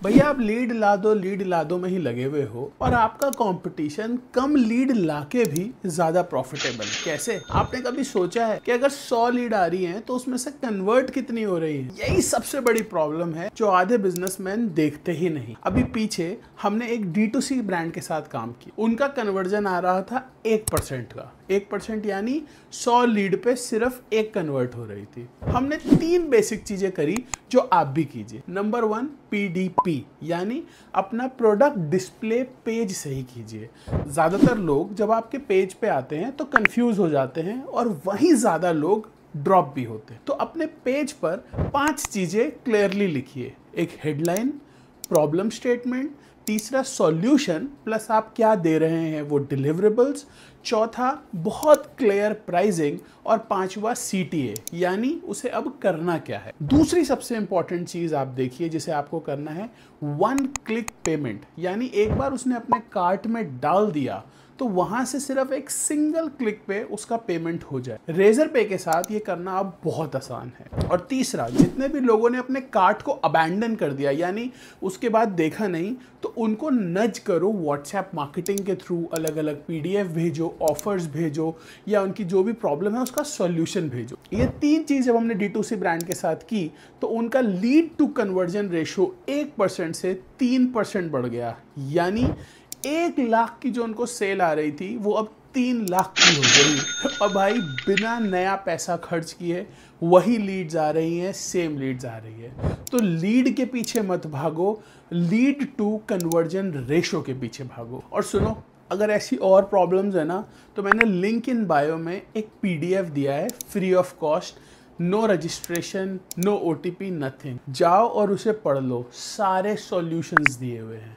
भैया आप लीड ला दो में ही लगे हुए हो और आपका कंपटीशन कम लीड लाके भी ज्यादा प्रॉफिटेबल। कैसे? आपने कभी सोचा है कि अगर 100 लीड आ रही हैं तो उसमें से कन्वर्ट कितनी हो रही है? यही सबसे बड़ी प्रॉब्लम है जो आधे बिजनेसमैन देखते ही नहीं। अभी पीछे हमने एक D2C ब्रांड के साथ काम किया, उनका कन्वर्जन आ रहा था 1% का। 1% यानी 100 लीड पे सिर्फ एक कन्वर्ट हो रही थी। हमने 3 बेसिक चीजें करी जो आप भी कीजिए। नंबर 1 PDP यानी अपना प्रोडक्ट डिस्प्ले पेज सही कीजिए। ज्यादातर लोग जब आपके पेज पे आते हैं तो कंफ्यूज हो जाते हैं और वहीं ज्यादा लोग ड्रॉप भी होते हैं। तो अपने पेज पर 5 चीजें क्लियरली लिखिए। एक हेडलाइन, प्रॉब्लम स्टेटमेंट, तीसरा सॉल्यूशन प्लस आप क्या दे रहे हैं वो डिलीवरेबल्स, चौथा बहुत क्लियर प्राइसिंग और पांचवा CTA यानी उसे अब करना क्या है। दूसरी सबसे इंपॉर्टेंट चीज आप देखिए जिसे आपको करना है 1 क्लिक पेमेंट, यानी एक बार उसने अपने कार्ट में डाल दिया तो वहां से सिर्फ एक सिंगल क्लिक पे उसका पेमेंट हो जाए। रेजर पे के साथ ये करना अब बहुत आसान है। और तीसरा, जितने भी लोगों ने अपने कार्ट को अबैंडन कर दिया यानी उसके बाद देखा नहीं, तो उनको नज करो व्हाट्सएप मार्केटिंग के थ्रू, अलग अलग PDF भेजो, ऑफर्स भेजो या उनकी जो भी प्रॉब्लम है उसका सॉल्यूशन भेजो। ये 3 चीज जब हमने D2C ब्रांड के साथ की तो उनका लीड टू कन्वर्जन रेशो 1% से 3% बढ़ गया, यानी 1 लाख की जो उनको सेल आ रही थी वो अब 3 लाख की हो गई। और भाई बिना नया पैसा खर्च किए वही लीड्स आ रही हैं, सेम लीड्स आ रही है। तो लीड के पीछे मत भागो, लीड टू कन्वर्जन रेशो के पीछे भागो। और सुनो, अगर ऐसी और प्रॉब्लम्स है ना तो मैंने लिंक इन बायो में एक PDF दिया है free of cost, no registration, no OTP, nothing. जाओ और उसे पढ़ लो, सारे सॉल्यूशंस दिए हुए हैं।